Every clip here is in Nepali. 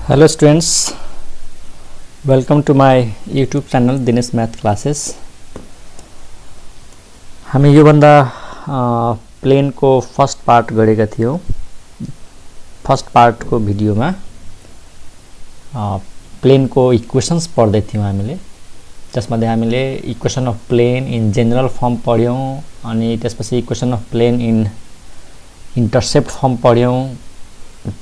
Hello students, welcome to my YouTube channel Dinesh Math Classes। हामी यो भन्दा प्लेन को फर्स्ट पार्ट गरेका थियौं। फर्स्ट पार्ट को भिडियोमा प्लेन को इक्वेशन्स पढ्दै थियौं हामीले, जसमध्ये हामीले equation of plane in general form पढ्यौं अनि त्यसपछि equation of plane in intercept form पढ्यौं।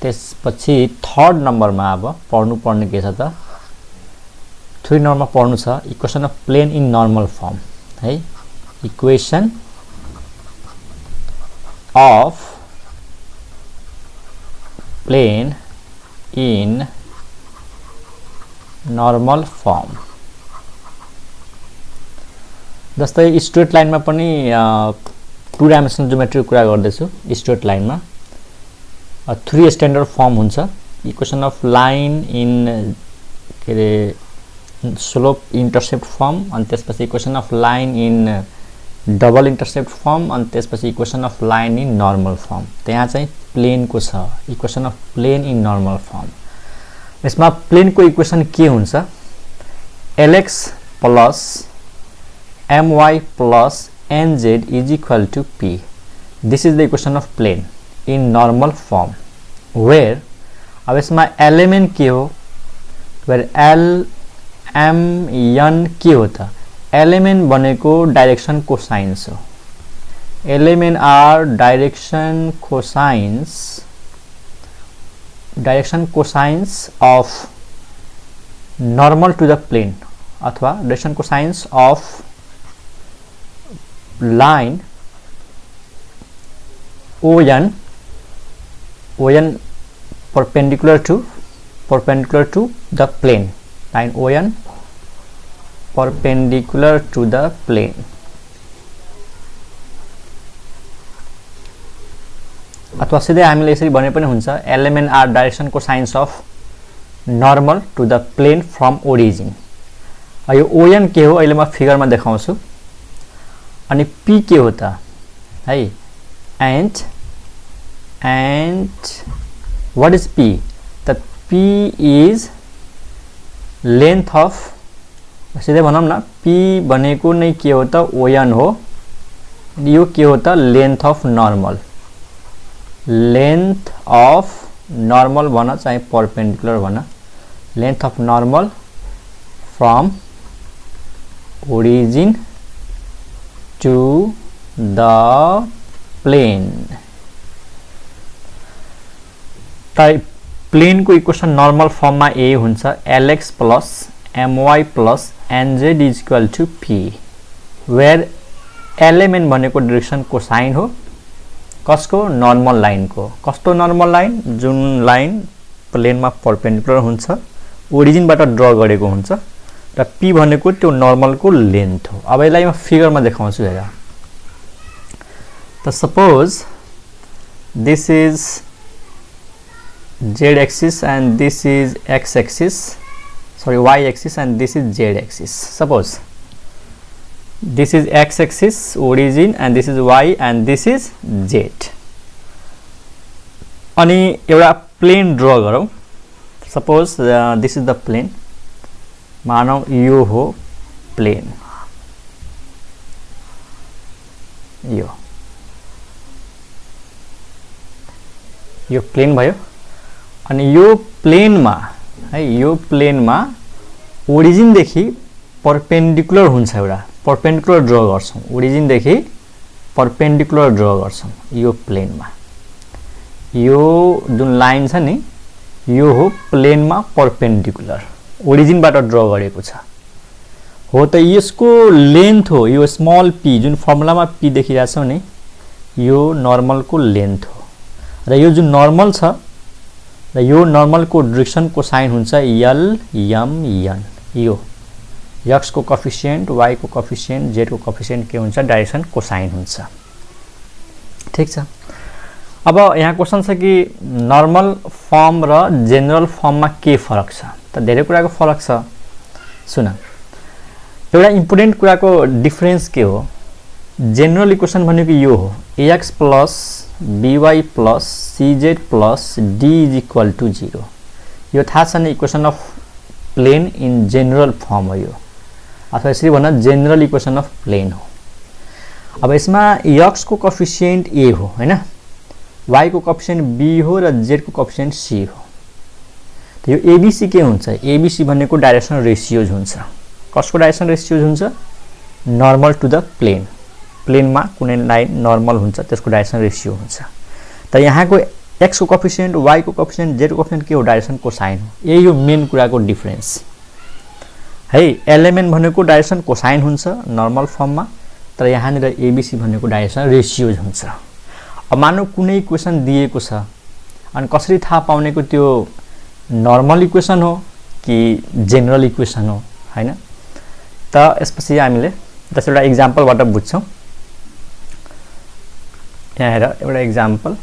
त्यसपछि थर्ड नम्बरमा अब पढ्नु पर्ने के छ त 3 नम्बरमा पढ्नु छ equation of plane in normal form है। Equation of plane in normal form. जस्तै स्ट्रेट लाइनमा पनि 2 डाइमेन्सनल ज्योमेट्री कुरा गर्दैछु। स्ट्रेट लाइनमा 3 स्टैंडर्ड फर्म हुन्छ। इक्वेशन अफ लाइन इन के रे स्लोप इंटरसेप्ट फर्म, अनि त्यसपछि equation of line in double intercept form, अनि त्यसपछि equation of line in normal form. त्यहाँ चाहिँ प्लेन को छ equation of plane in normal form. यसमा प्लेन को इक्वेशन के हुन्छ? lx plus my plus nz is equal to p। This is the equation of plane in normal form where अब इसमें एलिमेंट के हो, वेयर एल एम एन के होता एलिमेंट बनेको डायरेक्शन कोसाइन्स हो। Element are direction cosines of normal to the plane अथवा direction cosines of line ON perpendicular to the plane, line ON perpendicular to the plane। अथवा सीधे हामीले यसरी भने पनि हुन्छ एलिमेंट आर डायरेक्शन को cosines of normal to the plane from origin. यो ON के हो अहिले म फिगरमा देखाउँछु। अनि P के हो त है, and what is P? The P is length of, सीधे भनौं न P भनेको नै के हो त ON हो। यो के हो त length of normal. Length of normal भन चाहे परपेंडिकुलर भन, length of normal from origin to the plane. Plane को इक्वेशन नॉर्मल फॉर्म में ए हुन्छ lx plus my plus nz is equal to p, where l m n भनेको डायरेक्शन कोसाइन हो। कसको? नॉर्मल लाइन को। कस्तो नॉर्मल लाइन? जुन लाइन प्लेन में परपेंडिकुलर हुन्छ, ओरिजिन बाट ड्रा गरेको हुन्छ, र p भनेको त्यो नॉर्मल को लेंथ हो। अब यसलाई म फिगर में देखाउँछु हेर। त suppose this is z axis and this is x axis, sorry y axis, and this is z axis। suppose this is x axis origin and this is y and this is z। अनि एउटा प्लेन ड्रा गरौँ। Suppose this is the plane, मानौ यो हो प्लेन, यो प्लेन भयो। अनि यो प्लेन में है, यो प्लेन में ओरिजिन देखि परपेंडिकुलर हुन्छ, एउटा परपेंडिकुलर ड्रा गर्छौं। ओरिजिन देखि परपेंडिकुलर ड्रा गर्छौं यो प्लेन में। यो जुन लाइन छ नि यो हो प्लेन में परपेंडिकुलर, ओरिजिन बाट ड्रा गरेको छ हो। त यसको लेंथ हो यो स्मल p, जुन फर्मुला में p देखिरहेछौ नि यो नर्मल को लेंथ हो। र यो जुन नर्मल छ र यो नर्मल को डायरेक्शन को साइन हुन्छ l m n। यो x को कोएफिशिएंट, y को कोएफिशिएंट, z को कोएफिशिएंट के हुन्छ? डायरेक्शन कोसाइन हुन्छ। ठीक छ। अब यहाँ क्वेशन छ कि नर्मल फर्म र जनरल फर्म में के फरक छ? त धेरै कुराको फरक छ। सुन, एउटा इम्पोर्टेन्ट कुराको डिफरेन्स के हो? जनरल इक्वेशन भनेको यो हो ax plus by plus cz plus d is equal to 0। यो थाहा छ नि equation of plane in general form हो यो, अथवा यसरी भन्न जेनरल इक्वेसन अफ प्लेन हो। अब यसमा x को कोएफिसिएन्ट a हो हैन, y को कोएफिसिएन्ट b हो र z को कोएफिसिएन्ट c हो। त यो abc के हुन्छ? abc भनेको डाइरेक्सनल रेशियोज हुन्छ। कसको डाइरेक्सनल रेशियोज हुन्छ? नर्मल टु द प्लेन, प्लेनमा कुनै लाइन नर्मल हुन्छ त्यसको डाइरेक्सनल रेशियो हुन्छ। त यहाँको x को कोएफिसिएन्ट, y को कोएफिसिएन्ट, z को कोएफिसिएन्ट के हो? डाइरेक्सन कोसाइन हो। यही हो मेन कुराको डिफरेन्स है। एलिमेन्ट भनेको डाइरेक्सन कोसाइन हुन्छ नर्मल फर्ममा, तर यहाँनिर एबीसी भनेको डाइरेक्सन रेशियोज हुन्छ। अब मानौ कुनै इक्वेसन दिएको छ अनि कसरी थाहा पाउनेको त्यो नर्मल इक्वेसन हो कि जेनरल इक्वेसन हो हैन? त यसपछि हामीले जस्तो एउटा एक्जाम्पलबाट बुझ्छौं। यहाँ हेर एउटा एक्जाम्पल,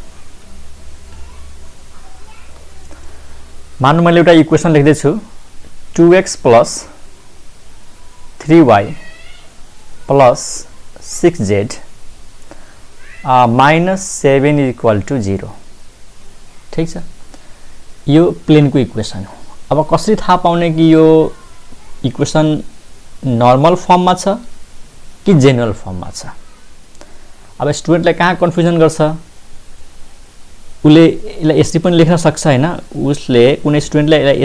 मानौ मैले एउटा इक्वेसन लेख्दै छु 2x + 3y + 6z -7 = 0। ठीक छ, यो प्लेनको इक्वेसन हो। अब कसरी थाहा पाउने कि यो इक्वेसन नर्मल फर्ममा छ कि जेनरल फर्ममा छ? अब स्टुडेन्टलाई कहाँ कन्फ्युजन गर्छ, उसले यसलाई यसरी पनि लेख्न सक्छ हैन? उसले कुनै स्टुडेन्टले यसलाई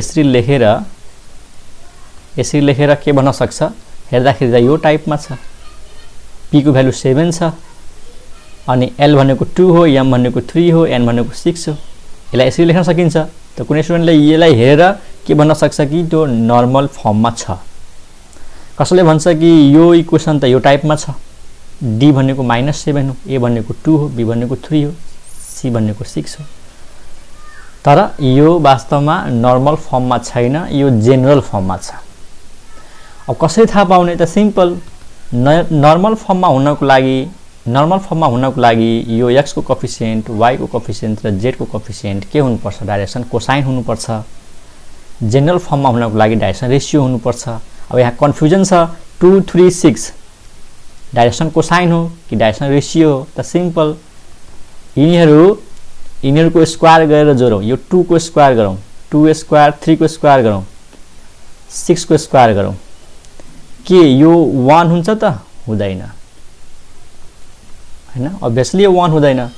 यसरी लेखेर के भन्न सक्छ, हेर्दाखेरि त यो टाइपमा छ, p को भ्यालु 7 छ अनि l भनेको 2 हो, m भनेको 3 हो, n भनेको 6 हो। यसलाई यसरी लेख्न सकिन्छ। त कुनै स्टुडेन्टले यसलाई हेरेर के भन्न सक्छ कि त्यो नर्मल फर्ममा छ। कसैले भन्छ कि यो इक्वेसन त यो टाइपमा छ, d भनेको -7 हो, a भनेको 2 हो, b भनेको 3 हो, c भनेको 6 हो। तर यो वास्तवमा नर्मल फर्ममा छैन, यो जेनरल फर्ममा छ। अब कसरी थाहा पाउने? त सिम्पल, नर्मल फर्ममा हुनको लागि यो x को कोएफिसिएन्ट, y को कोएफिसिएन्ट र z को कोएफिसिएन्ट के हुनुपर्छ? डाइरेक्सन कोसाइन हुनुपर्छ। जेनरल फर्ममा हुनको लागि डाइरेक्सन रेशियो हुनुपर्छ। अब यहाँ कन्फ्युजन छ 2 3 6 डाइरेक्सन कोसाइन हो कि डाइरेक्सन रेशियो हो? त सिम्पल, यिनीहरूको स्क्वायर गरेर जोडौं। यो 2 को स्क्वायर गरौं, 2 स्क्वायर, 3 को स्क्वायर गरौं, 6 को स्क्वायर गरौं, के यो 1 हुन्छ त? हुँदैन हैन? अभियसली यो 1 हुँदैन।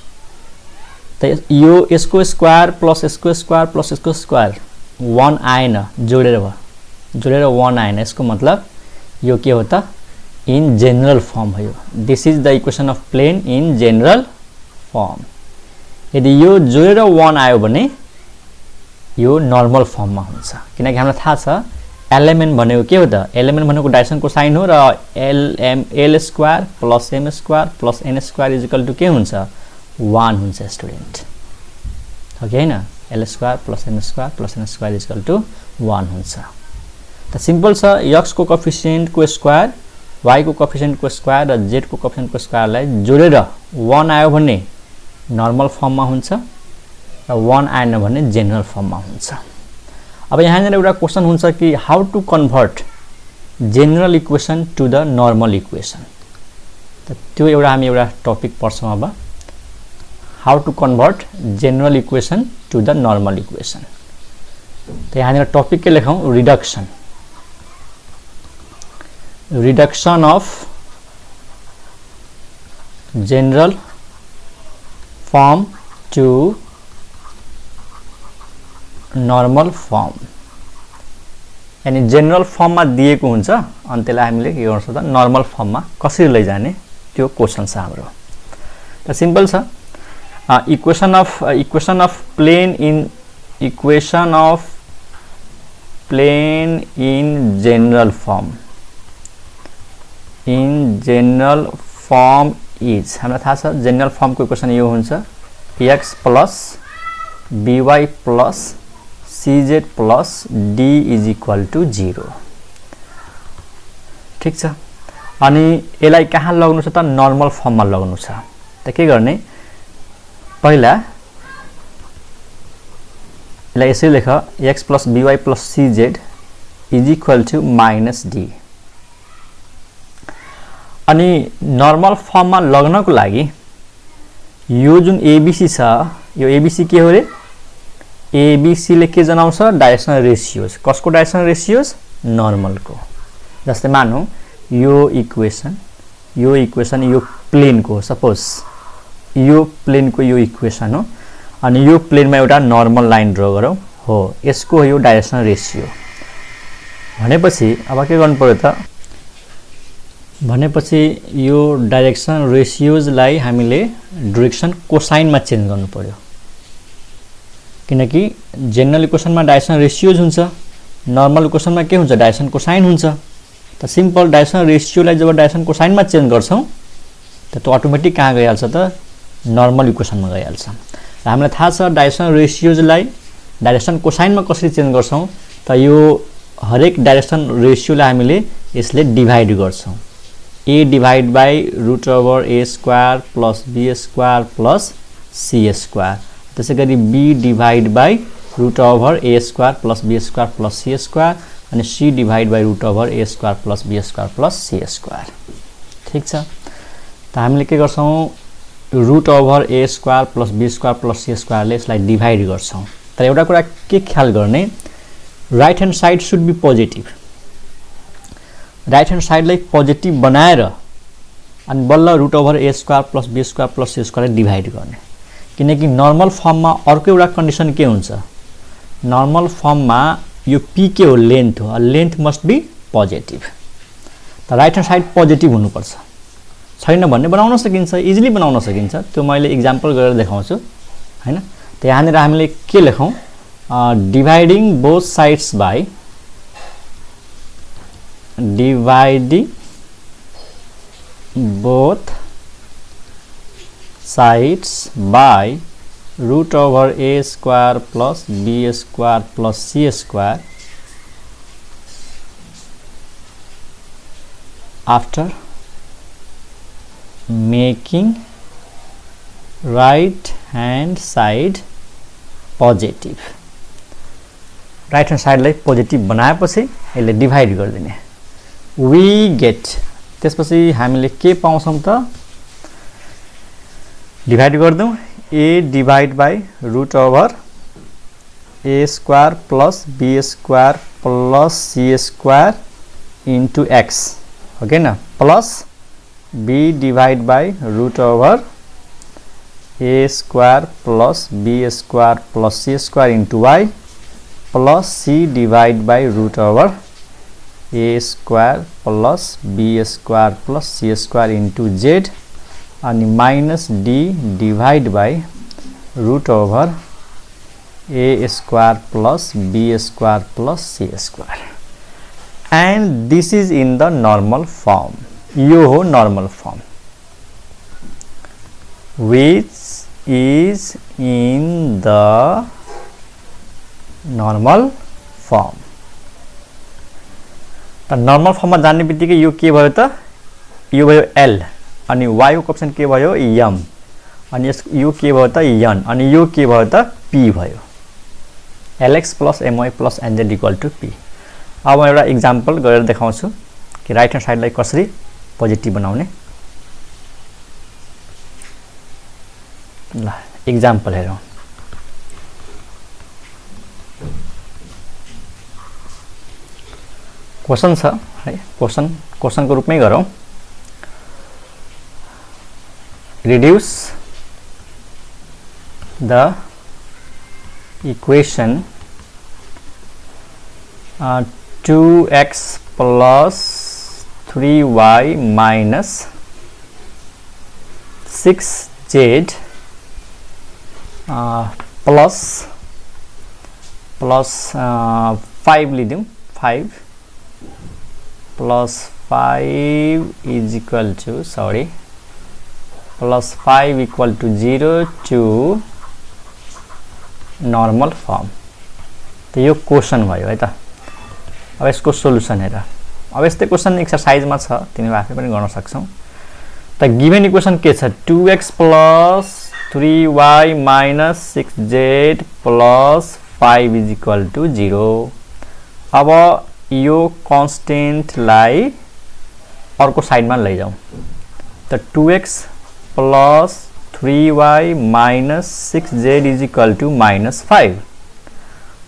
त यो यसको स्क्वायर प्लस यसको स्क्वायर प्लस यसको स्क्वायर 1 आएन, जोडेर 1 आएन। यसको मतलब यो के हो त? इन जेनरल फर्म हो यो। This is the equation of plane in general form. यदि यो जोडेर 1 आयो भने यो नर्मल फर्ममा हुन्छ, किनकि हामीलाई थाहा छ एलिमेन्ट भनेको के हो त? एलिमेन्ट भनेको डाइरेक्सन कोसाइन हो र l square + m square + n square = के हुन्छ? 1 हुन्छ स्टुडेन्ट, हो कि हैन? l square + m square + n square = 1 हुन्छ। त सिम्पल छ, x को कोएफिसिएन्ट को स्क्वायर, y को कोएफिसिएन्ट को स्क्वायर र z को कोएफिसिएन्ट को स्क्वायरलाई जोडेर 1 आयो भने नर्मल फर्ममा हुन्छ र 1 आएन भने जेनरल फर्ममा हुन्छ। अब यहाँनिर एउटा क्वेशन हुन्छ कि how to convert general equation to the normal equation. त त्यो हामी एउटा टपिक पढ्छौं अब, how to convert general equation to the normal equation. त यहाँनिर टपिक के लेखौं? Reduction of general form to normal form. यानी जेनरल फर्ममा दिएको हुन्छ अनि त्यसलाई हामीले के गर्छौं त? नर्मल फर्ममा कसरी लैजाने त्यो क्वेशन छ हाम्रो। त सिम्पल छ, equation of plane in general form is, हामीलाई थाहा छ जेनरल फर्मको इक्वेसन यो हुन्छ x + by + cz + d = 0। ठीक छ, अनि यसलाई कहाँ लग्नु छ त? नर्मल फर्ममा लग्नु छ। त के गर्ने? पहिला यसलाई यसरी लेख, x + by + cz = -d। अनि नर्मल फर्ममा लग्नको लागि यो जुन एबीसी छ, यो एबीसी के हो रे? एबीसी ले के जनाउँछ डाइरेक्सनल रेशियोज कसको डाइरेक्सनल रेशियोज नर्मलको जस्तै मानौं यो इक्वेसन यो प्लेनको सपोज यो प्लेनको यो इक्वेसन हो अनि यो प्लेनमा एउटा नर्मल लाइन ड्रा गरौँ हो यसको हो यो डाइरेक्सनल रेशियो भनेपछि अब के गर्नु पर्यो त भनेपछि यो डाइरेक्सन रेशियोजलाई हामीले डाइरेक्सन कोसाइनमा चेन्ज गर्नु पर्यो किनकि जेनरल इक्वेसनमा डाइरेक्सन रेशियोज हुन्छ नर्मल इक्वेसनमा के हुन्छ डाइरेक्सन कोसाइन हुन्छ त सिम्पल डाइरेक्सन रेशियोलाई जब डाइरेक्सन कोसाइनमा चेन्ज गर्छौं त त्यो अटोमेटिक कहाँ गइहाल्छ त नर्मल इक्वेसनमा गइहाल्छ र हामीलाई थाहा छ डाइरेक्सन रेशियोजलाई डाइरेक्सन कोसाइनमा कसरी चेन्ज गर्छौं त यो हरेक डाइरेक्सन रेशियोलाई हामीले यसले डिभाइड गर्छौं a divided by root over a square plus b square plus c square त्यसैगरी b divided by root over a square plus b square plus c square अनि c divided by root over a square plus b square plus c square ठीक छ त हामीले के गर्छौं root over a square plus b square plus c square ले यसलाई डिभाइड गर्छौं तर एउटा कुरा के ख्याल गर्ने right hand side should be positive right hand साइडलाई पोजिटिभ बनाएर अनि बल्ल root over a square plus b square plus c square divide गर्ने किनकि नर्मल फर्ममा अर्को एउटा कन्डिसन के हुन्छ नर्मल फर्ममा यो p के हो लेन्थ हो लेन्थ मस्ट बी पोजिटिभ त राइट ह्यान्ड साइड पोजिटिभ हुनुपर्छ छैन भन्ने बनाउन सकिन्छ इजिली बनाउन सकिन्छ त्यो मैले एक्जाम्पल गरेर देखाउँछु हैन त यहाँनिर हामीले के लेखौं dividing both sides by dividing both sides by root over a square plus b square plus c square after making right hand side positive right hand side लाई पोजिटिभ बनाएपछि यसले डिभाइड गर्दिने we get त्यसपछि हामीले के पाउँछौं त डिभाइड गर्दौ a divide by root over a square plus b square plus c square into x हो के न plus b divide by root over a square plus b square plus c square into y plus c divide by root over a square plus b square plus c square into z and minus d divide by root over a square plus b square plus c square and this is in the normal form यो हो normal form which is in the normal form त नर्मल फर्ममा जान्ने बित्तिकै यो के भयो त यो भयो l अनि y को कोएफिसिएन्ट के भयो m अनि यो के भयो त n अनि यो के भयो त p भयो lx plus my plus nz equal to p अब म एउटा एक्जाम्पल गरेर देखाउँछु कि राइट ह्यान्ड साइडलाई कसरी पोजिटिभ बनाउने ल एक्जाम्पल हेरौं क्वेशन छ है क्वेशन को रूपमै गरौं reduce the equation 2x plus 3y minus 6z plus 5 लिदिउँ 5 plus 5 is equal to plus 5 equal to 0 to normal form त यो क्वेशन भयो है त अब यसको सोलुसन हेर अब यस्तै क्वेशन एक्सरसाइजमा छ तिमीले आफै पनि गर्न सक्छौ त गिवन इक्वेसन के छ 2x plus 3y minus 6z plus 5 is equal to 0 अब यो कांस्टेंट लाई अर्को साइडमा लैजाऊ त 2x plus 3y minus 6z is equal to minus 5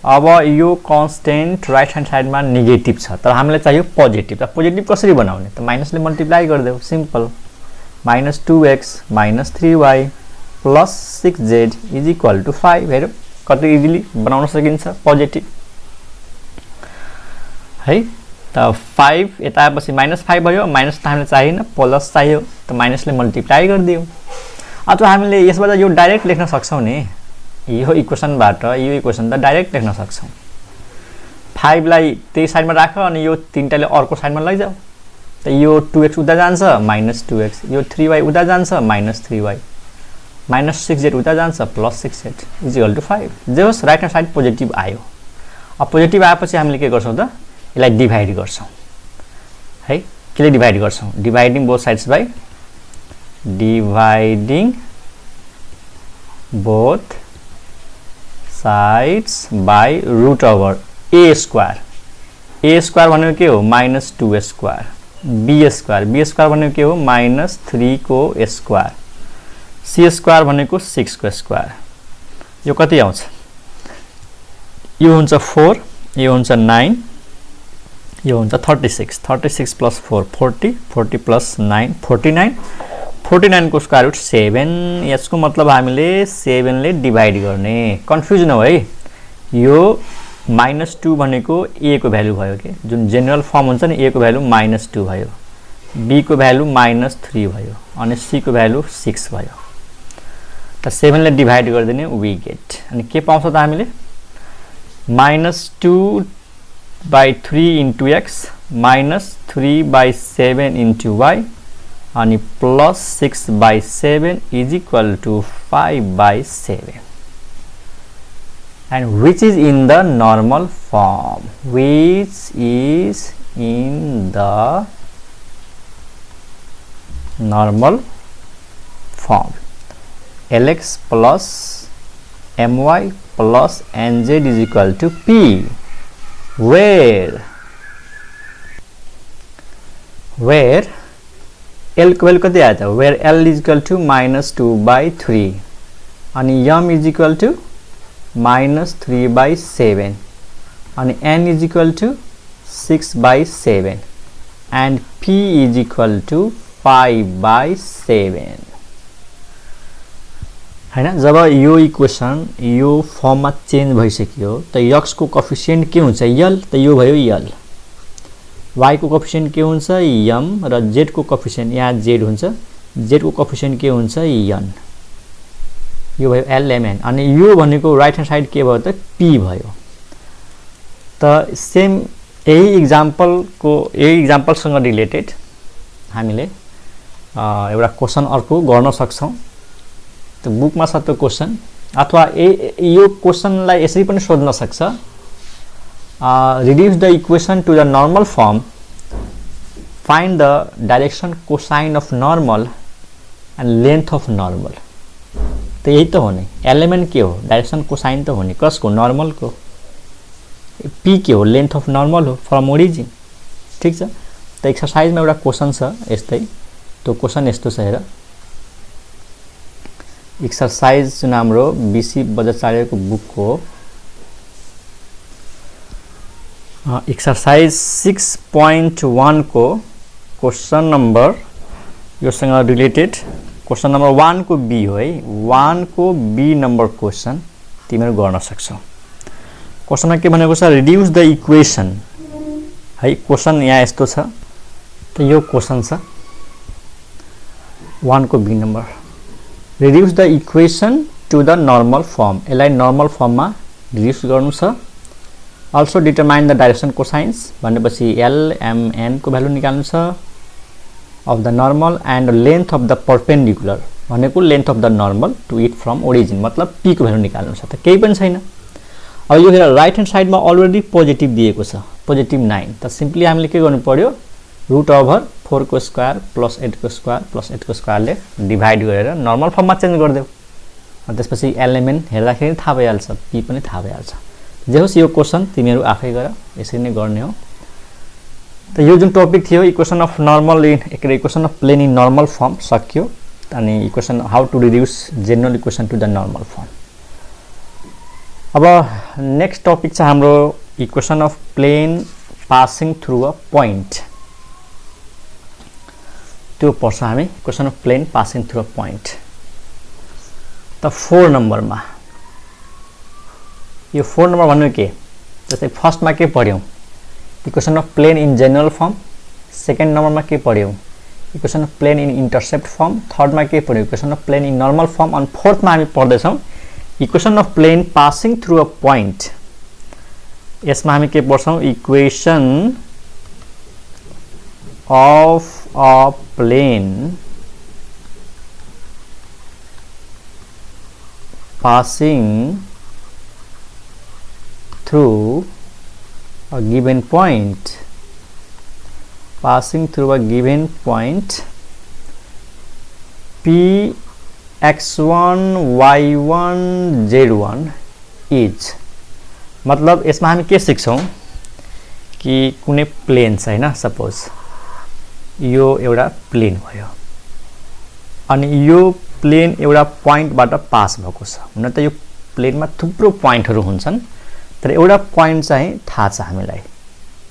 अब यो कन्स्टेन्ट राइट ह्यान्ड साइडमा नेगेटिभ छ तर हामीलाई चाहियो पोजिटिभ। त पोजिटिभ कसरी बनाउने त माइनसले मल्टिप्लाई गरिदेऊ simple minus 2x minus 3y plus 6z is equal to 5 हेरौँ कति इजिली बनाउन सकिन्छ पोजिटिभ है। त 5 यता आएपछि माइनस 5 भयो माइनस त हामीलाई चाहिएन प्लस चाहियो त माइनसले मल्टिप्लाई गरिदियौँ। अथवा हामीले यसबाट यो डाइरेक्ट लेख्न सक्छौँ नि यो इक्वेसनबाट यो इक्वेसन त डाइरेक्ट लेख्न सक्छौँ 5 लाई त्यही साइडमा राख अनि यो तीनटाले अर्को साइडमा लैजाऊ त यो 2x उता जान्छ माइनस 2x यो 3y उता जान्छ माइनस 3y माइनस 6z उता जान्छ plus 6z is equal to 5 जे होस् राइट ह्यान्ड साइड पोजिटिभ आयो। अब पोजिटिभ आएपछि हामीले के गर्छौँ त यसलाई डिभाइड गर्छौँ है केले डिभाइड गर्छौँ dividing both sides by dividing both sides by root over a square भनेको के हो माइनस 2 स्क्वायर बी स्क्वायर भनेको के हो माइनस 3 को स्क्वायर सी स्क्वायर भनेको 6 को स्क्वायर यो कति आउँछ यो हुन्छ 4 यो हुन्छ 9 यो हुन्छ 36 प्लस 4 40 प्लस 9 49 को स्क्वायर रुट 7 यसको मतलब हामीले 7 ले डिभाइड गर्ने कन्फ्युजन हो है। यो -2 भनेको a को भ्यालु भयो के जुन जेनरल फर्म हुन्छ नि a को भ्यालु -2 भयो b को भ्यालु -3 भयो अनि c को भ्यालु 6 भयो त 7 ले डिभाइड गर्दिने वी गेट अनि के पाउँछ त हामीले -2 by 3 into x minus 3 by 7 into y and plus 6 by 7 is equal to 5 by 7 and which is in the normal form lx plus my plus nz is equal to p where L को वैल्यू कति आया था where L is equal to -2 by 3 अनि m is equal to -3 by 7 अनि n is equal to 6 by 7 and p is equal to 5 by 7 हैन। जब यो इक्वेसन यो फर्ममा चेन्ज भइसक्यो त x को कोएफिसिएन्ट के हुन्छ l त यो भयो l y को कोएफिसिएन्ट के हुन्छ m र z को कोएफिसिएन्ट यहाँ z हुन्छ z को कोएफिसिएन्ट के हुन्छ n यो भयो l m n अनि यो भनेको राइट ह्यान्ड साइड के भयो त p भयो। त सेम यही इक्जाम्पलसँग रिलेटेड हामीले एउटा क्वेशन अर्को गर्न सक्छौं। त बुकमा छ त्यो क्वेशन अथवा यो क्वेशनलाई यसरी पनि सोध्न सक्छ reduce the equation to the normal form find the direction cosine of normal and length of normal त यही त हो नि एलिमेन्ट के हो डाइरेक्सन कोसाइन त हो नि कसको नर्मल को p के हो लेन्थ अफ नर्मल हो फ्रम ओरिजिन ठीक छ। त एक्सरसाइजमा एउटा क्वेशन छ यस्तै त्यो क्वेशन यस्तो छ हेर एक्सरसाइज जुन हाम्रो बीसी बजाचार्यको बुक हो एक्सरसाइज 6.1 को क्वेशन नंबर योसँग रिलेटेड क्वेशन नंबर 1 को बी हो है 1 को बी नंबर क्वेशन तिमीहरु गर्न सक्छौ। क्वेशनमा के भनेको छ रिड्युस द इक्वेसन है क्वेशन यहाँ यस्तो छ त यो क्वेशन छ 1 को B number reduce the equation to the normal form यसलाई normal form मा reduce गर्नु छ। also determine the direction cosines भनेपछि l m n को भ्यालु निकाल्नु छ of the normal and length of the perpendicular भनेको length of the normal to it from origin मतलब p को भ्यालु निकाल्नु छ। त केही पनि छैन अब यो हेर राइट ह्यान्ड साइडमा अलरेडी पोजिटिभ दिएको छ पोजिटिभ 9 त सिम्पली हामीले के गर्नु पर्यो रूट ओभर 4 को स्क्वायर प्लस 8 को स्क्वायर प्लस 8 को स्क्वायरले डिभाइड गरेर नर्मल फर्ममा चेन्ज गरिदेऊ अनि त्यसपछि एलिमेन्ट हेर्दाखेरि थाहा भइहाल्छ पी पनि थाहा भइहाल्छ। जे होस् यो क्वेशन तिमीहरु आफै गर यसरी नै गर्ने हो। त यो जुन टपिक थियो equation of normal in equation of plane in normal form सक्यो अनि equation how to reduce general equation to the normal form अब नेक्स्ट टपिक छ हाम्रो equation of plane passing through a point. त्यो पर्छ हामी equation of plane passing through a point. त 4 नम्बरमा यो 4 नम्बर भन्नु के, जस्तै फर्स्टमा के पढ्यौं equation of plane in general form, second नम्बरमा के पढ्यौं equation of plane in intercept form, थर्डमा के पढ्यौं equation of plane in normal form, अनि फोर्थमा हामी पढ्दैछौं equation of plane passing through a point. यसमा हामी के पढ्छौं equation of a plane passing through a given point, passing through a given point p x1 y1 z1 is, मतलब यसमा हामी के सिक्छौं कि कुनै प्लेन छ हैन, सपोज यो एउटा प्लेन भयो अनि यो प्लेन एउटा पोइन्टबाट पास भएको छ। हुन त यो प्लेनमा थुप्रो पोइन्टहरु हुन्छन्, तर एउटा पोइन्ट चाहिँ थाहा छ हामीलाई,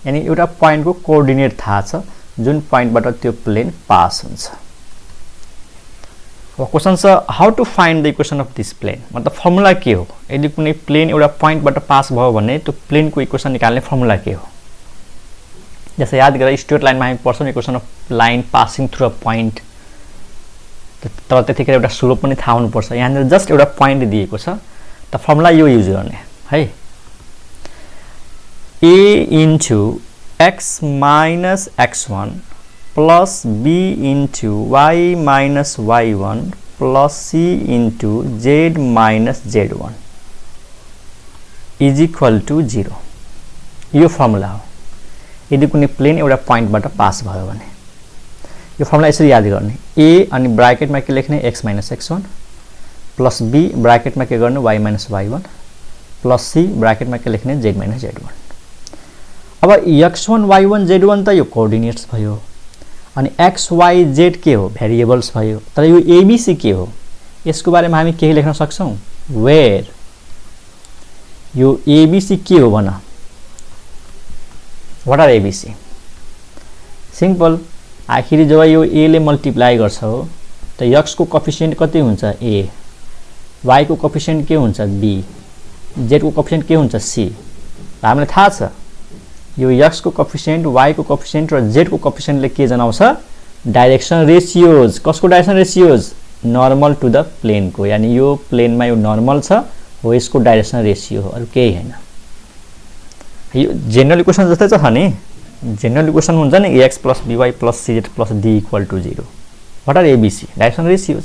यानी एउटा पोइन्टको कोअर्डिनेट थाहा छ जुन पोइन्टबाट त्यो प्लेन पास हुन्छ। अब क्वेशन छ how to find the equation of this plane, मतलब फर्मुला के हो, यदि कुनै प्लेन एउटा पोइन्टबाट पास भयो भने त्यो प्लेनको इक्वेसन निकाल्ने फर्मुला के हो। जस्तै याद गरे स्ट्रेट लाइनमा हामी पढ्छौं equation of line passing through a point, तर त्यतिखेर एउटा स्लोप पनि थाहा हुनुपर्छ। यहाँनिर जस्ट एउटा पोइन्ट दिएको छ, त फर्मुला यो युज गर्ने है, a into x minus x1 plus b into y minus y1 plus c into z minus z1 is equal to 0। यो फर्मुला हो यदि कुनै प्लेन एउटा पोइन्टबाट पास भयो भने। यो फर्मुला यसरी याद गर्ने, a अनि ब्राकेटमा के लेख्ने x minus x1 plus b ब्राकेटमा के गर्ने y minus y1 plus c ब्राकेटमा के लेख्ने z minus z1। अब x1 y1 z1 त यो कोअर्डिनेट्स भयो, अनि x y z के हो भेरिएबल्स भयो, तर यो abc के हो यसको बारेमा हामी केही लेख्न सक्छौं, वेयर यो abc के हो भन, व्हाट आर abc, सिम्पल। आखिरी जब यो a ले मल्टिप्लाई गर्छ हो त x को कोएफिसिएन्ट कति हुन्छ a, y को कोएफिसिएन्ट के हुन्छ b, z को कोएफिसिएन्ट के हुन्छ c। हामीलाई थाहा छ यो x को कोएफिसिएन्ट, y को कोएफिसिएन्ट र z को कोएफिसिएन्टले के जनाउँछ डाइरेक्सन रेशियोज। कसको direction ratios, normal to the plane को, यानी यो प्लेनमा यो नर्मल छ हो यसको डाइरेक्सन रेशियो हो, अरु केही हैन। यो जनरल इक्वेसन जस्तै छ नि, जनरल इक्वेसन हुन्छ नि ax plus by plus cz plus d equal to 0। What are abc, direction ratios.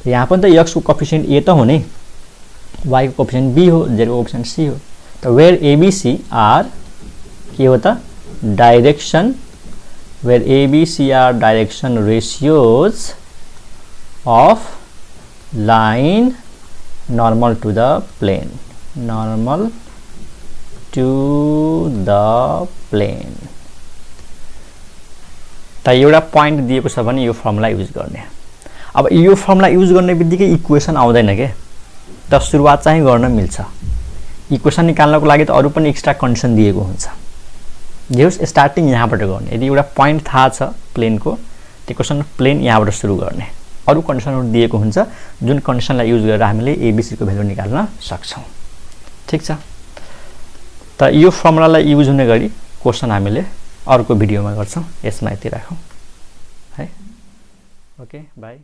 यहाँ पनि त x को कोएफिसिएन्ट a त हो नि, y को कोएफिसिएन्ट b हो, z को कोएफिसिएन्ट c हो, त वेयर abc आर के हो त direction, where abc are direction ratios of line normal to the plane, normal to the plane. त एउटा पोइन्ट दिएको छ भने यो फर्मुला युज गर्ने। अब यो फर्मुला युज गर्ने बित्तिकै इक्वेसन आउँदैन के, त सुरुवात चाहिँ गर्न मिल्छ। इक्वेसन निकाल्नको लागि त अरु पनि एक्स्ट्रा कन्डिसन दिएको हुन्छ, जे होस् स्टार्टिङ यहाँबाट गर्ने। यदि एउटा पोइन्ट थाहा छ प्लेनको त इक्वेसन अफ प्लेन यहाँबाट सुरु गर्ने। अरु कन्डिसनहरु दिएको हुन्छ जुन कन्डिसनलाई युज गरेर हामीले abc को भ्यालु निकाल्न सक्छौं। ठीक छ, त यो फर्मुलालाई युज हुने गरी क्वेशन हामीले अर्को भिडियोमा गर्छौं। यसमा यति राखौं है। Okay, by.